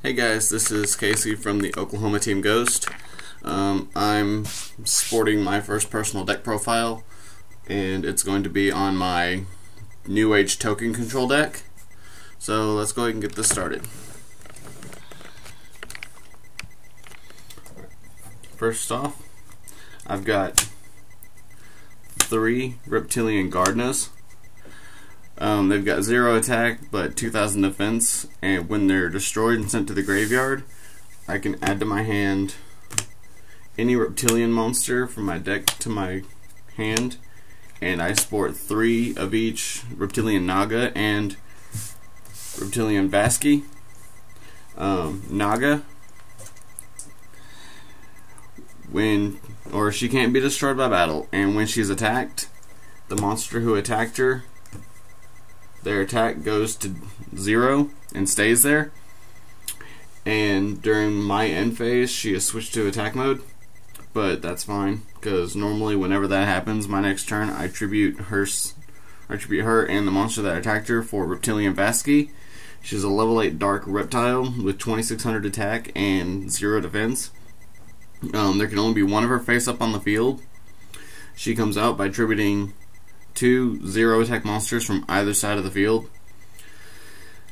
Hey guys, this is Casey from the Oklahoma team G.H.O.S.T. I'm sporting my first personal deck profile, and it's going to be on my New Age token control deck. So let's go ahead and get this started. First off, I've got 3 reptilian Gardnas. They've got 0 attack but 2000 defense, and when they're destroyed and sent to the graveyard, I can add to my hand any reptilian monster from my deck to my hand, and I sport 3 of each reptilian Naga and reptilian Vasky. Naga, she can't be destroyed by battle, and when she's attacked, the monster who attacked her, their attack goes to 0 and stays there. And during my end phase, she is switched to attack mode, but that's fine because normally whenever that happens, my next turn I tribute her and the monster that attacked her for reptilian Vasky. She's a level 8 dark reptile with 2600 attack and 0 defense. There can only be one of her face up on the field. She comes out by tributing 2 0 attack monsters from either side of the field.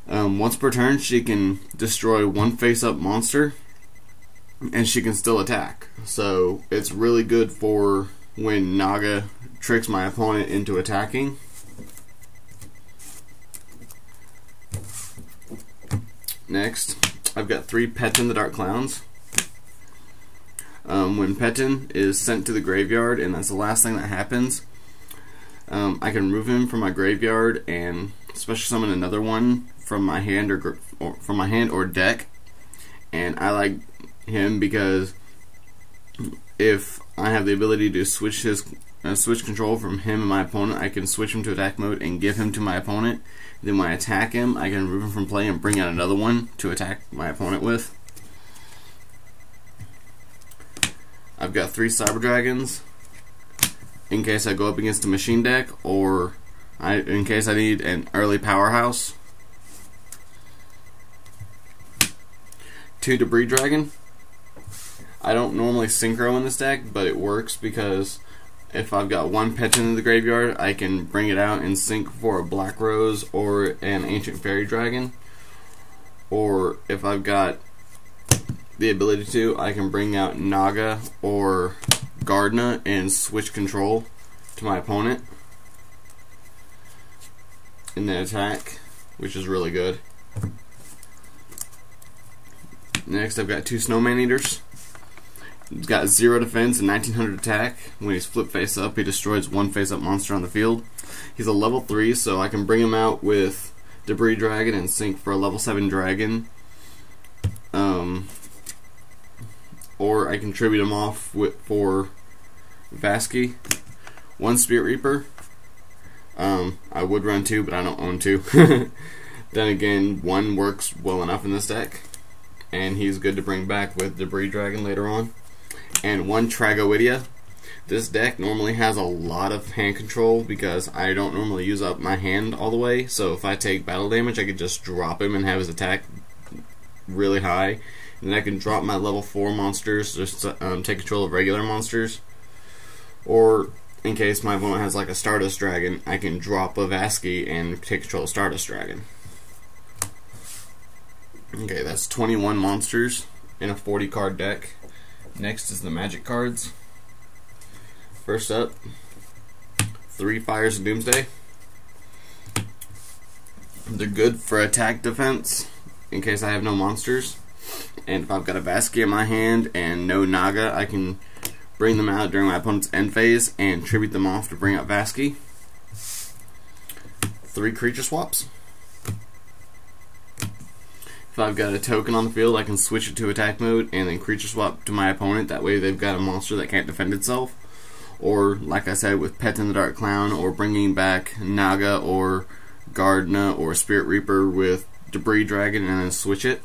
Once per turn, she can destroy 1 face up monster, and she can still attack. So it's really good for when Naga tricks my opponent into attacking. Next, I've got 3 Petin the Dark Clowns. When Petin is sent to the graveyard, and that's the last thing that happens, I can remove him from my graveyard and special summon another one from my hand or deck. And I like him because if I have the ability to switch control from him and my opponent, I can switch him to attack mode and give him to my opponent. Then when I attack him, I can remove him from play and bring out another one to attack my opponent with. I've got 3 Cyber Dragons in case I go up against a machine deck, or in case I need an early powerhouse. 2 Debris Dragon. I don't normally synchro in this deck, but it works because if I've got 1 Petin in the graveyard, I can bring it out and sync for a Black Rose or an Ancient Fairy Dragon. Or if I've got the ability to, I can bring out Naga or Gardna and switch control to my opponent in the attack, which is really good. Next, I've got 2 Snowman Eaters. He's got 0 defense and 1900 attack. When he's flipped face up, he destroys 1 face up monster on the field. He's a level 3, so I can bring him out with Debris Dragon and sync for a level 7 dragon. Or I can tribute him off for Vasky. 1 Spirit Reaper. I would run 2, but I don't own 2. Then again, 1 works well enough in this deck, and he's good to bring back with Debris Dragon later on. And 1 Tragoidia. This deck normally has a lot of hand control because I don't normally use up my hand all the way, so if I take battle damage, I could just drop him and have his attack really high. And I can drop my level 4 monsters, just take control of regular monsters. Or, in case my opponent has like a Stardust Dragon, I can drop a Vasky and take control of Stardust Dragon. Okay, that's 21 monsters in a 40 card deck. Next is the magic cards. First up, 3 Fires of Doomsday. They're good for attack defense in case I have no monsters. And if I've got a Vasky in my hand and no Naga, I can bring them out during my opponent's end phase and tribute them off to bring out Vasky. 3 creature swaps. If I've got a token on the field, I can switch it to attack mode and then creature swap to my opponent. That way they've got a monster that can't defend itself. Or, like I said, with Petin the Dark Clown, or bringing back Naga or Gardna or Spirit Reaper with Debris Dragon and then switch it.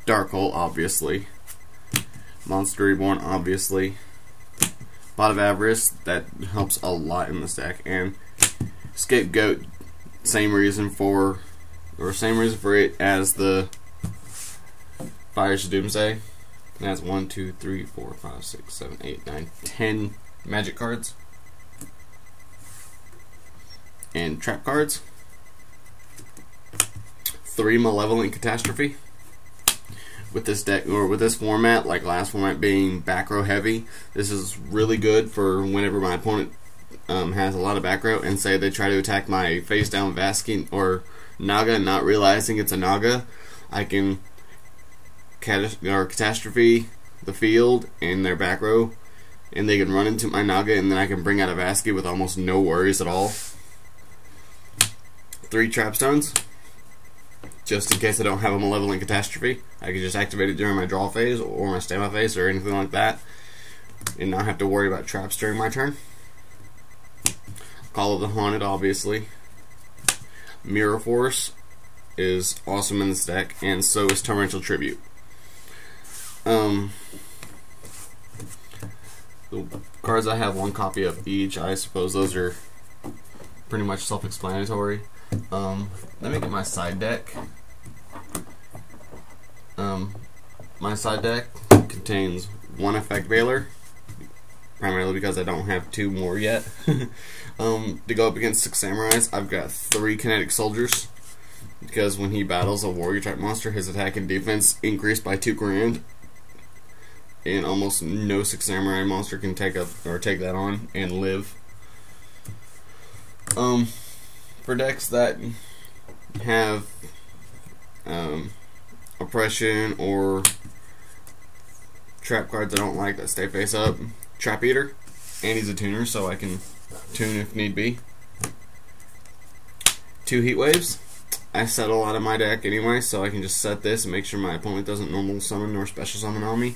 Dark Hole, obviously. Monster Reborn, obviously. Pot of Avarice, that helps a lot in this deck. And Scapegoat, same reason for or same reason for it as the Fires of Doomsday. And that's 1, 2, 3, 4, 5, 6, 7, 8, 9, 10 magic cards and trap cards. 3 Malevolent Catastrophe. With this deck, or with this format, like last format being back row heavy, this is really good for whenever my opponent has a lot of back row and say they try to attack my face down Vasky or Naga, not realizing it's a Naga. I can catastrophe the field in their back row, and they can run into my Naga, and then I can bring out a Vasky with almost no worries at all. 3 Trap Stones. Just in case I don't have a Malevolent Catastrophe, I can just activate it during my draw phase or my standby phase or anything like that, and not have to worry about traps during my turn. Call of the Haunted, obviously. Mirror Force is awesome in this deck, and so is Torrential Tribute. The cards I have 1 copy of each. I suppose those are pretty much self-explanatory. Let me get my side deck. My side deck contains 1 Effect Veiler, primarily because I don't have 2 more yet. To go up against 6 Samurais, I've got 3 Kinetic Soldiers, because when he battles a warrior type monster, his attack and defense increase by 2 grand, and almost no 6 Samurai monster can take that on and live. For decks that have Oppression or trap cards I don't like that stay face up, Trap Eater, and he's a tuner, so I can tune if need be. 2 Heat Waves. I set a lot of my deck anyway, so I can just set this and make sure my opponent doesn't normal summon or special summon on me.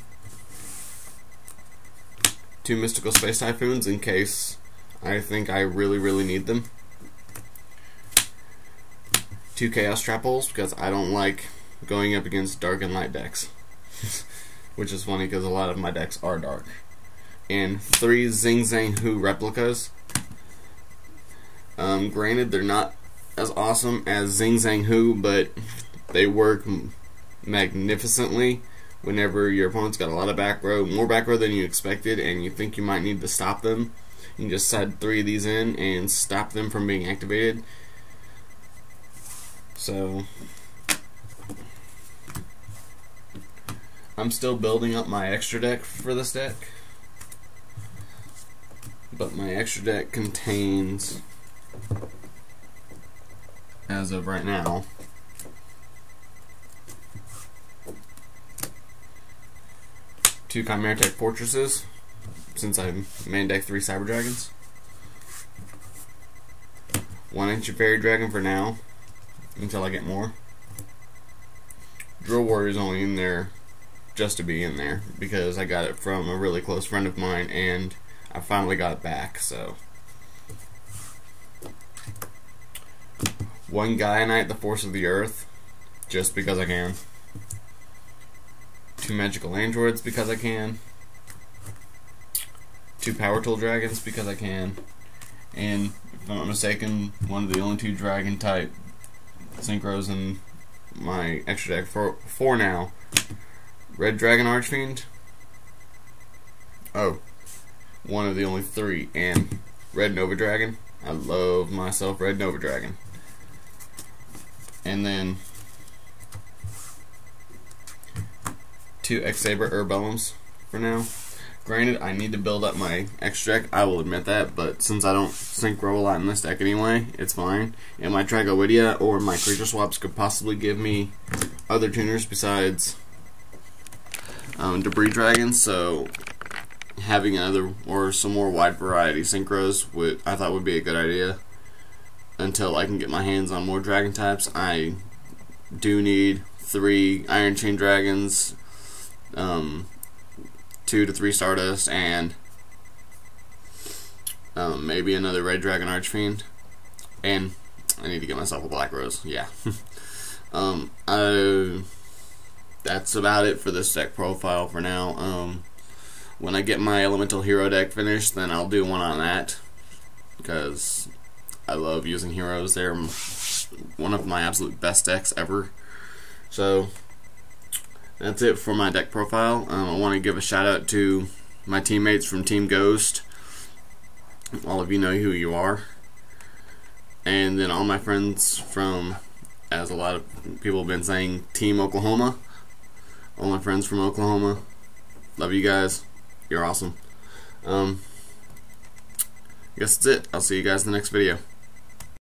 2 Mystical Space Typhoons in case I think I really need them. 2 Chaos Trap Holes because I don't like going up against dark and light decks. Which is funny because a lot of my decks are dark. And 3 Zing Zang Hu replicas. Granted, they're not as awesome as Zing Zang Hu, but they work magnificently whenever your opponent's got a lot of back row, more back row than you expected, and you think you might need to stop them. You can just side 3 of these in and stop them from being activated. So I'm still building up my extra deck for this deck, but my extra deck contains, as of right now, 2 Chimera Tech Fortresses, since I main deck 3 Cyber Dragons, 1 Ancient Fairy Dragon for now, until I get more. Drill Warrior's only in there just to be in there, because I got it from a really close friend of mine, and I finally got it back, so. 1 Gaia Knight, the Force of the Earth, just because I can. 2 Magical Androids, because I can. 2 Power Tool Dragons, because I can. And, if I'm not mistaken, one of the only 2 Dragon type synchros in my extra deck for now. Red Dragon Archfiend. Oh, one of the only 3. And Red Nova Dragon. I love myself Red Nova Dragon. And then 2 X-Saber Urbellums for now. Granted, I need to build up my extra deck, I will admit that, but since I don't synchro a lot in this deck anyway, it's fine. And my Tragoidia or my creature swaps could possibly give me other tuners besides Debris Dragons, so having another or some more wide variety synchros I thought would be a good idea. Until I can get my hands on more dragon types, I do need 3 Iron Chain Dragons, 2 to 3 Stardust, and maybe another Red Dragon Archfiend. And I need to get myself a Black Rose. Yeah. That's about it for this deck profile for now. When I get my Elemental Hero deck finished, then I'll do one on that, because I love using heroes. They're one of my absolute best decks ever. So that's it for my deck profile. I want to give a shout out to my teammates from Team Ghost. All of you know who you are. And then all my friends from, as a lot of people have been saying, Team Oklahoma. All my friends from Oklahoma. Love you guys. You're awesome. I guess that's it. I'll see you guys in the next video.